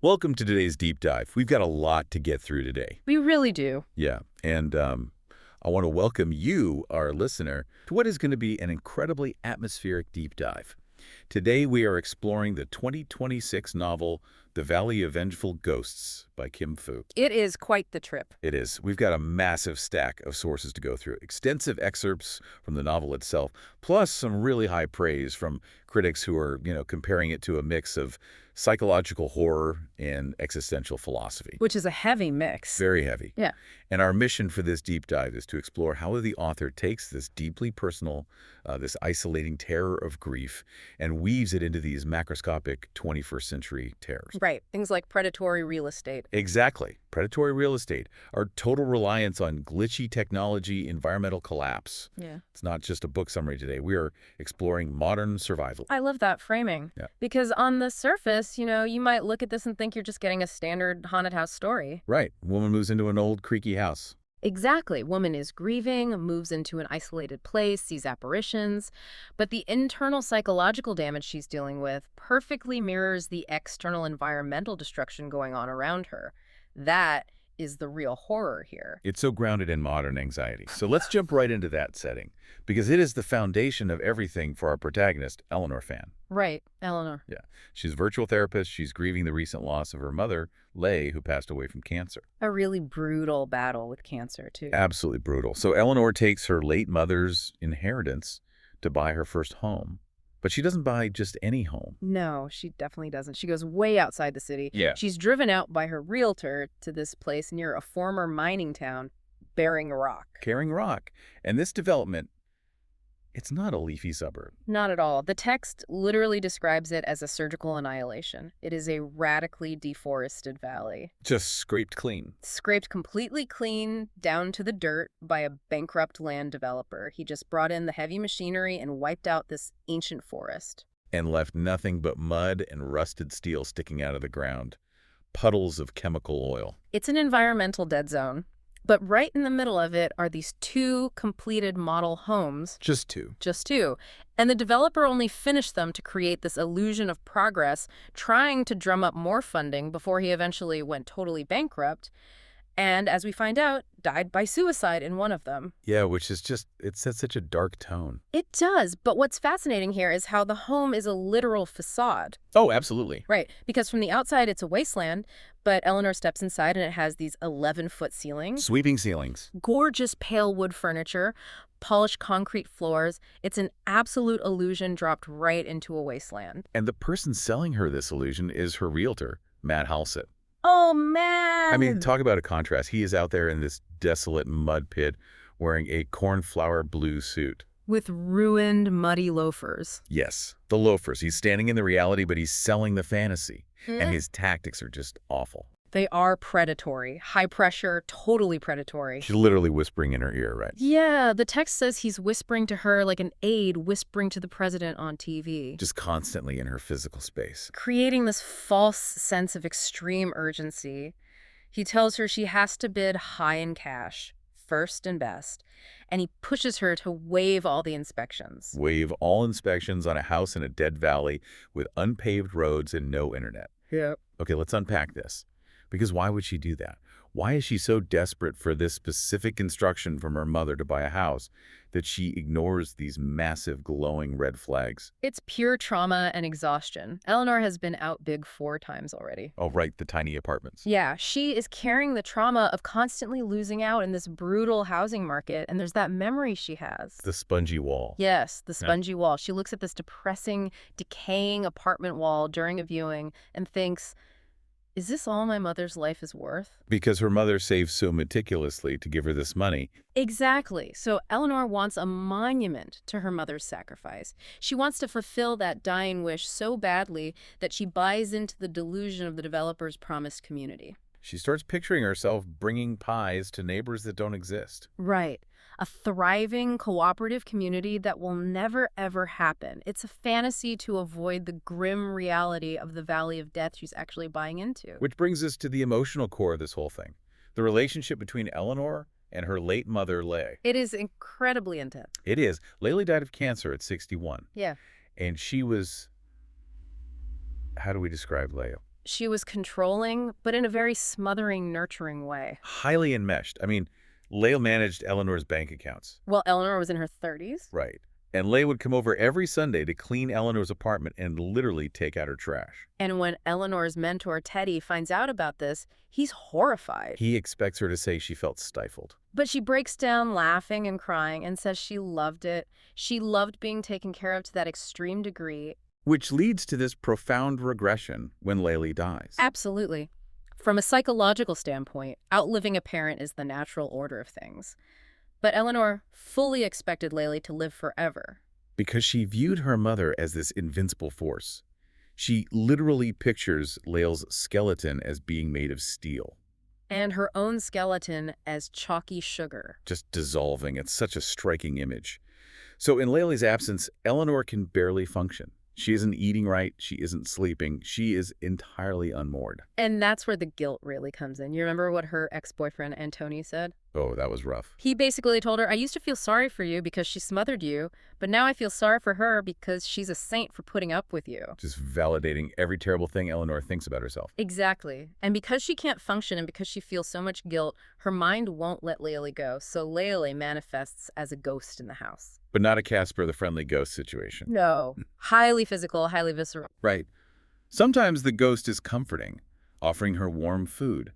Welcome to today's deep dive. We've got a lot to get through today. We really do. Yeah, and I want to welcome you, our listener, to what is going to be an incredibly atmospheric deep dive. Today we are exploring the 2026 novel, The Valley of Vengeful Ghosts by Kim Fu. It is quite the trip. It is. We've got a massive stack of sources to go through, extensive excerpts from the novel itself, plus some really high praise from critics who are, comparing it to a mix of psychological horror and existential philosophy. Which is a heavy mix. Very heavy. Yeah. And our mission for this deep dive is to explore how the author takes this deeply personal, this isolating terror of grief, and weaves it into these macroscopic 21st century terrors. Right. Things like predatory real estate. Exactly. Predatory real estate, our total reliance on glitchy technology, environmental collapse. Yeah. It's not just a book summary today. We are exploring modern survival. I love that framing. Yeah. Because on the surface, you might look at this and think you're just getting a standard haunted house story. Right. Woman moves into an old creaky house. Exactly. Woman is grieving, moves into an isolated place, sees apparitions, but the internal psychological damage she's dealing with perfectly mirrors the external environmental destruction going on around her. That is the real horror here. It's so grounded in modern anxiety. So let's jump right into that setting, because it is the foundation of everything for our protagonist, Eleanor Fan. Right, Eleanor. Yeah. She's a virtual therapist. She's grieving the recent loss of her mother, Lay, who passed away from cancer. A really brutal battle with cancer, too. Absolutely brutal. So Eleanor takes her late mother's inheritance to buy her first home. But she doesn't buy just any home. No, she definitely doesn't. She goes way outside the city. Yeah. She's driven out by her realtor to this place near a former mining town, Bearing Rock. Carrying Rock. And this development, it's not a leafy suburb. Not at all. The text literally describes it as a surgical annihilation. It is a radically deforested valley. Just scraped clean. Scraped completely clean down to the dirt by a bankrupt land developer. He just brought in the heavy machinery and wiped out this ancient forest. And left nothing but mud and rusted steel sticking out of the ground. Puddles of chemical oil. It's an environmental dead zone. But right in the middle of it are these two completed model homes. Just two. Just two. And the developer only finished them to create this illusion of progress, trying to drum up more funding before he eventually went totally bankrupt. And as we find out, died by suicide in one of them. Yeah, which is just, it sets such a dark tone. It does, but what's fascinating here is how the home is a literal facade. Oh, absolutely. Right, because from the outside it's a wasteland, but Eleanor steps inside and it has these 11-foot ceilings. Sweeping ceilings. Gorgeous pale wood furniture, polished concrete floors. It's an absolute illusion dropped right into a wasteland. And the person selling her this illusion is her realtor, Matt Halsett. Oh, man! I mean, talk about a contrast. He is out there in this desolate mud pit wearing a cornflower blue suit. With ruined, muddy loafers. Yes, the loafers. He's standing in the reality, but he's selling the fantasy. And his tactics are just awful. They are predatory. High pressure, totally predatory. She's literally whispering in her ear, right? Yeah, the text says he's whispering to her like an aide whispering to the president on TV. Just constantly in her physical space. Creating this false sense of extreme urgency. He tells her she has to bid high in cash, first and best, and he pushes her to waive all the inspections. Waive all inspections on a house in a dead valley with unpaved roads and no internet. Yep. Okay, let's unpack this. Because why would she do that? Why is she so desperate for this specific instruction from her mother to buy a house that she ignores these massive glowing red flags? It's pure trauma and exhaustion. Eleanor has been out big 4 times already. Oh, right, the tiny apartments. Yeah, she is carrying the trauma of constantly losing out in this brutal housing market, and there's that memory she has. The spongy wall. Yes, the spongy wall. She looks at this depressing, decaying apartment wall during a viewing and thinks, is this all my mother's life is worth? Because her mother saved so meticulously to give her this money. Exactly. So Eleanor wants a monument to her mother's sacrifice. She wants to fulfill that dying wish so badly that she buys into the delusion of the developer's promised community. She starts picturing herself bringing pies to neighbors that don't exist. Right. A thriving, cooperative community that will never, ever happen. It's a fantasy to avoid the grim reality of the Valley of Death she's actually buying into. Which brings us to the emotional core of this whole thing. The relationship between Eleanor and her late mother, Lay. It is incredibly intense. It is. Lay died of cancer at 61. Yeah. And she was, how do we describe Lay? She was controlling, but in a very smothering, nurturing way. Highly enmeshed. I mean, Leigh managed Eleanor's bank accounts. Well, Eleanor was in her 30s. Right. And Leigh would come over every Sunday to clean Eleanor's apartment and literally take out her trash. And when Eleanor's mentor, Teddy, finds out about this, he's horrified. He expects her to say she felt stifled. But she breaks down laughing and crying and says she loved it. She loved being taken care of to that extreme degree. Which leads to this profound regression when Leigh dies. Absolutely. From a psychological standpoint, outliving a parent is the natural order of things. But Eleanor fully expected Leigh to live forever. Because she viewed her mother as this invincible force. She literally pictures Leigh's skeleton as being made of steel. And her own skeleton as chalky sugar. Just dissolving. It's such a striking image. So in Leigh's absence, Eleanor can barely function. She isn't eating right. She isn't sleeping. She is entirely unmoored. And that's where the guilt really comes in. You remember what her ex-boyfriend, Antony, said? Oh, that was rough. He basically told her, I used to feel sorry for you because she smothered you, but now I feel sorry for her because she's a saint for putting up with you. Just validating every terrible thing Eleanor thinks about herself. Exactly. And because she can't function and because she feels so much guilt, her mind won't let Leigh go. So Leigh manifests as a ghost in the house. But not a Casper the Friendly Ghost situation. No. Highly physical, highly visceral. Right. Sometimes the ghost is comforting, offering her warm food.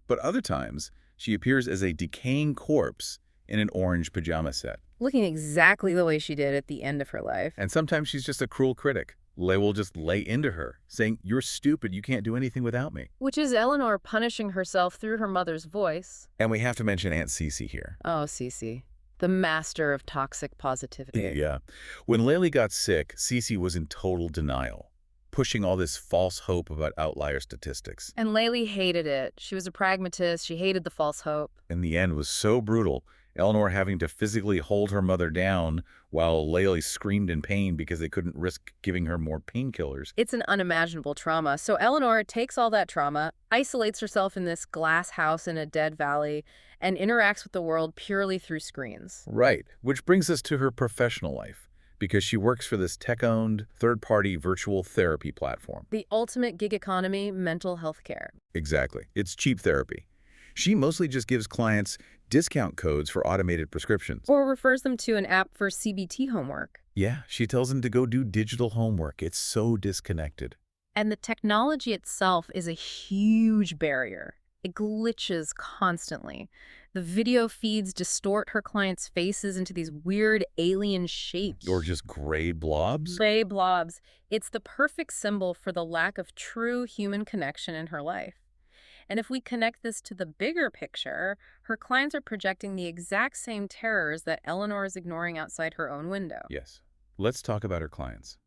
But other times, she appears as a decaying corpse in an orange pajama set. Looking exactly the way she did at the end of her life. And sometimes she's just a cruel critic. Leigh will just lay into her, saying, "You're stupid, you can't do anything without me." Which is Eleanor punishing herself through her mother's voice. And we have to mention Aunt Cece here. Oh, Cece. The master of toxic positivity. Yeah. When Leigh got sick, Cece was in total denial, pushing all this false hope about outlier statistics. And Leigh hated it. She was a pragmatist. She hated the false hope. And the end was so brutal, Eleanor having to physically hold her mother down while Leigh screamed in pain because they couldn't risk giving her more painkillers. It's an unimaginable trauma. So Eleanor takes all that trauma, isolates herself in this glass house in a dead valley, and interacts with the world purely through screens. Right, which brings us to her professional life, because she works for this tech-owned, third-party virtual therapy platform. The ultimate gig economy mental health care. Exactly. It's cheap therapy. She mostly just gives clients discount codes for automated prescriptions. Or refers them to an app for CBT homework. Yeah, she tells them to go do digital homework. It's so disconnected. And the technology itself is a huge barrier. It glitches constantly. The video feeds distort her clients' faces into these weird alien shapes. Or just gray blobs? Gray blobs. It's the perfect symbol for the lack of true human connection in her life. And if we connect this to the bigger picture, her clients are projecting the exact same terrors that Eleanor is ignoring outside her own window. Yes. Let's talk about her clients.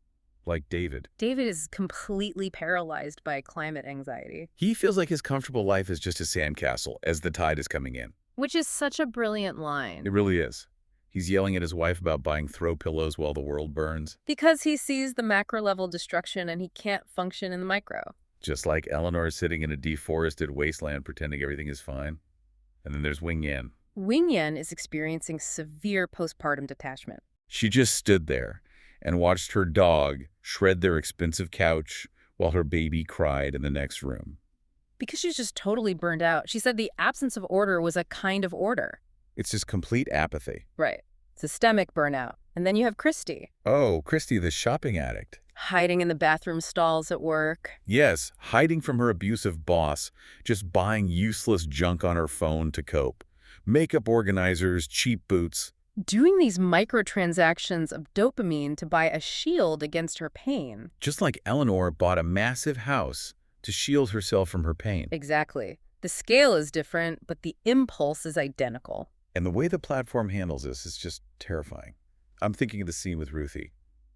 Like David. David is completely paralyzed by climate anxiety. He feels like his comfortable life is just a sandcastle as the tide is coming in. Which is such a brilliant line. It really is. He's yelling at his wife about buying throw pillows while the world burns. Because he sees the macro-level destruction and he can't function in the micro. Just like Eleanor sitting in a deforested wasteland pretending everything is fine. And then there's Wing Yan. Wing Yan is experiencing severe postpartum detachment. She just stood there and watched her dog shred their expensive couch while her baby cried in the next room. Because she's just totally burned out. She said the absence of order was a kind of order. It's just complete apathy. Right. Systemic burnout. And then you have Christy. Oh, Christy, the shopping addict. Hiding in the bathroom stalls at work. Yes, hiding from her abusive boss, just buying useless junk on her phone to cope. Makeup organizers, cheap boots. Doing these microtransactions of dopamine to buy a shield against her pain. Just like Eleanor bought a massive house to shield herself from her pain. Exactly. The scale is different, but the impulse is identical. And the way the platform handles this is just terrifying. I'm thinking of the scene with Ruthie.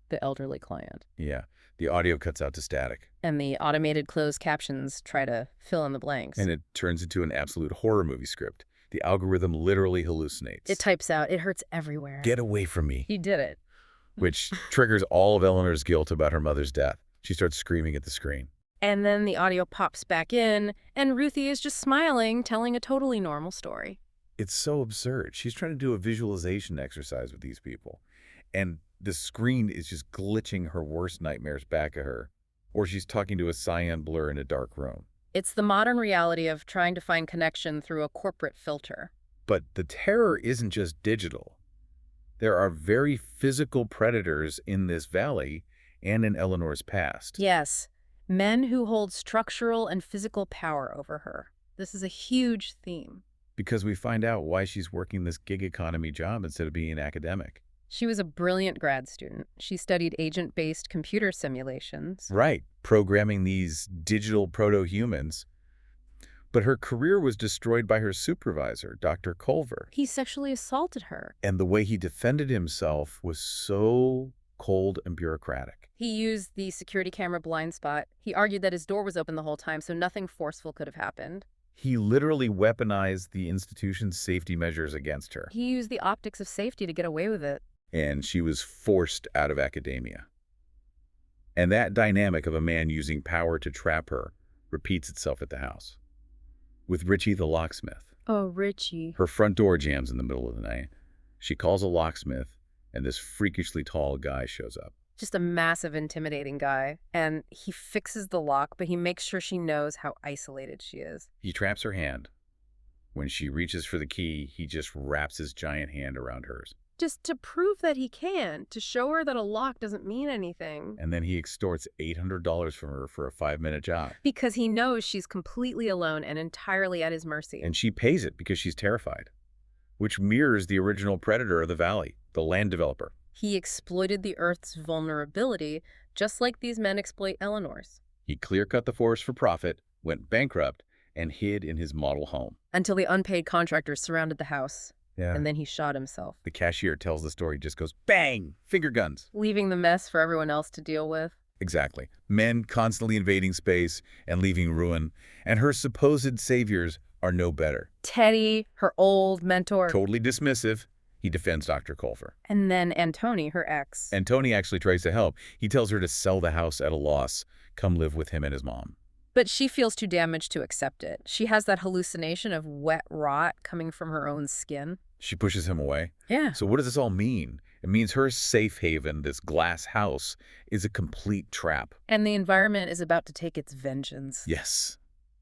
The elderly client. Yeah, the audio cuts out to static. And the automated closed captions try to fill in the blanks. And it turns into an absolute horror movie script. The algorithm literally hallucinates. It types out, it hurts everywhere. Get away from me. He did it. Which triggers all of Eleanor's guilt about her mother's death. She starts screaming at the screen. And then the audio pops back in, and Ruthie is just smiling, telling a totally normal story. It's so absurd. She's trying to do a visualization exercise with these people. And the screen is just glitching her worst nightmares back at her. Or she's talking to a cyan blur in a dark room. It's the modern reality of trying to find connection through a corporate filter. But the terror isn't just digital. There are very physical predators in this valley and in Eleanor's past. Yes, men who hold structural and physical power over her. This is a huge theme. Because we find out why she's working this gig economy job instead of being an academic. She was a brilliant grad student. She studied agent-based computer simulations. Right, programming these digital proto-humans. But her career was destroyed by her supervisor, Dr. Culver. He sexually assaulted her. And the way he defended himself was so cold and bureaucratic. He used the security camera blind spot. He argued that his door was open the whole time, so nothing forceful could have happened. He literally weaponized the institution's safety measures against her. He used the optics of safety to get away with it. And she was forced out of academia. And that dynamic of a man using power to trap her repeats itself at the house. With Richie the locksmith. Oh, Richie. Her front door jams in the middle of the night. She calls a locksmith, and this freakishly tall guy shows up. Just a massive, intimidating guy. And he fixes the lock, but he makes sure she knows how isolated she is. He traps her hand. When she reaches for the key, he just wraps his giant hand around hers. Just to prove that he can, to show her that a lock doesn't mean anything. And then he extorts $800 from her for a 5-minute job. Because he knows she's completely alone and entirely at his mercy. And she pays it because she's terrified, which mirrors the original predator of the valley, the land developer. He exploited the Earth's vulnerability, just like these men exploit Eleanor's. He clear-cut the forest for profit, went bankrupt, and hid in his model home. Until the unpaid contractors surrounded the house. Yeah. And then he shot himself. The cashier tells the story, just goes, bang, finger guns. Leaving the mess for everyone else to deal with. Exactly. Men constantly invading space and leaving ruin, and her supposed saviors are no better. Teddy, her old mentor. Totally dismissive, he defends Dr. Culver. And then Antoni, her ex. And Tony actually tries to help. He tells her to sell the house at a loss, come live with him and his mom. But she feels too damaged to accept it. She has that hallucination of wet rot coming from her own skin. She pushes him away. Yeah. So what does this all mean? It means her safe haven, this glass house, is a complete trap. And the environment is about to take its vengeance. Yes.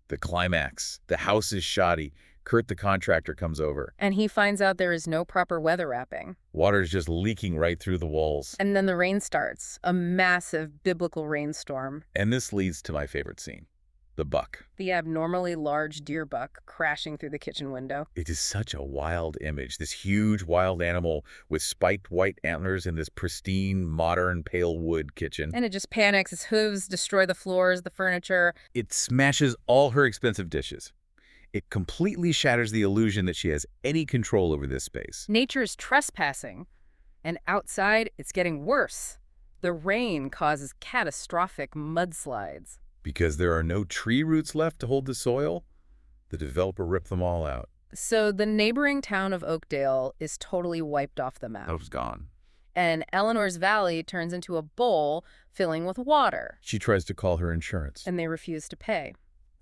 The climax. The house is shoddy. Kurt the contractor comes over. And he finds out there is no proper weather wrapping. Water's just leaking right through the walls. And then the rain starts. A massive biblical rainstorm. And this leads to my favorite scene. The buck. The abnormally large deer buck crashing through the kitchen window. It is such a wild image. This huge wild animal with spiked white antlers in this pristine, modern, pale wood kitchen. And it just panics. Its hooves destroy the floors, the furniture. It smashes all her expensive dishes. It completely shatters the illusion that she has any control over this space. Nature is trespassing. And outside, it's getting worse. The rain causes catastrophic mudslides. Because there are no tree roots left to hold the soil, the developer ripped them all out. So the neighboring town of Oakdale is totally wiped off the map. That was gone. And Eleanor's Valley turns into a bowl filling with water. She tries to call her insurance. And they refuse to pay.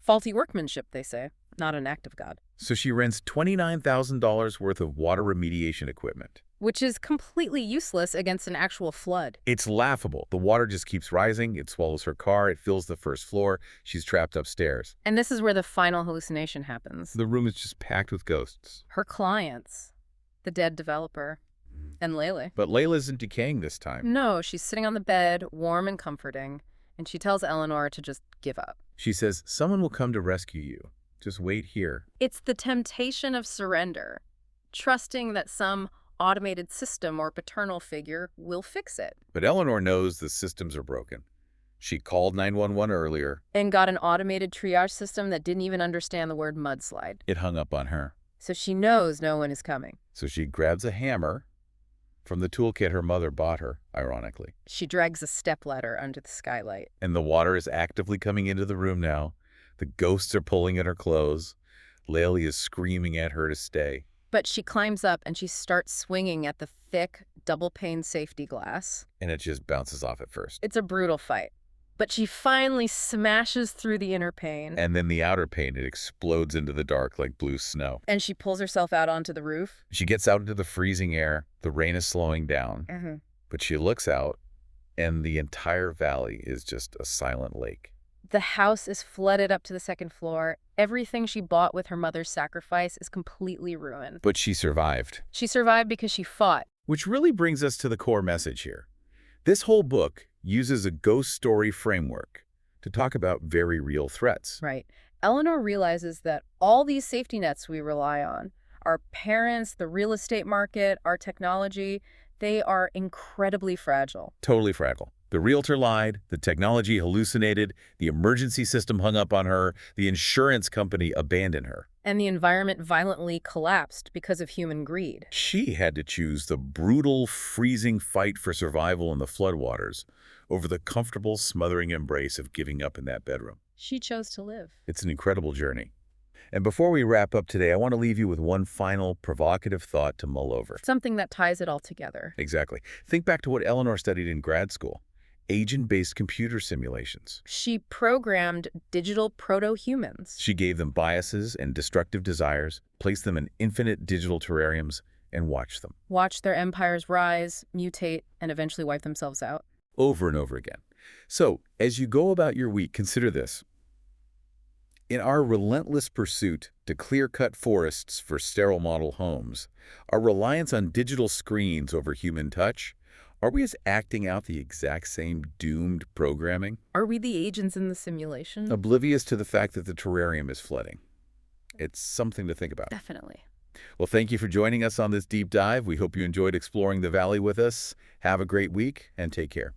Faulty workmanship, they say, not an act of God. So she rents $29,000 worth of water remediation equipment. Which is completely useless against an actual flood. It's laughable. The water just keeps rising. It swallows her car. It fills the first floor. She's trapped upstairs. And this is where the final hallucination happens. The room is just packed with ghosts. Her clients, the dead developer, and Layla. But Layla isn't decaying this time. No, she's sitting on the bed, warm and comforting, and she tells Eleanor to just give up. She says, someone will come to rescue you. Just wait here. It's the temptation of surrender, trusting that some automated system or paternal figure will fix it. But Eleanor knows the systems are broken. She called 911 earlier. And got an automated triage system that didn't even understand the word mudslide. It hung up on her. So she knows no one is coming. So she grabs a hammer from the toolkit her mother bought her, ironically. She drags a stepladder under the skylight. And the water is actively coming into the room now. The ghosts are pulling at her clothes. Layla is screaming at her to stay. But she climbs up and she starts swinging at the thick, double-pane safety glass. And it just bounces off at first. It's a brutal fight. But she finally smashes through the inner pane. And then the outer pane, it explodes into the dark like blue snow. And she pulls herself out onto the roof. She gets out into the freezing air. The rain is slowing down. But she looks out, And the entire valley is just a silent lake. The house is flooded up to the second floor. Everything she bought with her mother's sacrifice is completely ruined. But she survived. She survived because she fought. Which really brings us to the core message here. This whole book uses a ghost story framework to talk about very real threats. Right. Eleanor realizes that all these safety nets we rely on, our parents, the real estate market, our technology, they are incredibly fragile. Totally fragile. The realtor lied, the technology hallucinated, the emergency system hung up on her, the insurance company abandoned her. And the environment violently collapsed because of human greed. She had to choose the brutal, freezing fight for survival in the floodwaters over the comfortable, smothering embrace of giving up in that bedroom. She chose to live. It's an incredible journey. And before we wrap up today, I want to leave you with one final provocative thought to mull over. Something that ties it all together. Exactly. Think back to what Eleanor studied in grad school. Agent-based computer simulations. She programmed digital proto-humans. She gave them biases and destructive desires, placed them in infinite digital terrariums, and watched them. Watched their empires rise, mutate, and eventually wipe themselves out. Over and over again. So, as you go about your week, consider this. In our relentless pursuit to clear-cut forests for sterile model homes, our reliance on digital screens over human touch, are we as acting out the exact same doomed programming? Are we the agents in the simulation? Oblivious to the fact that the terrarium is flooding. It's something to think about. Definitely. Well, thank you for joining us on this deep dive. We hope you enjoyed exploring the valley with us. Have a great week and take care.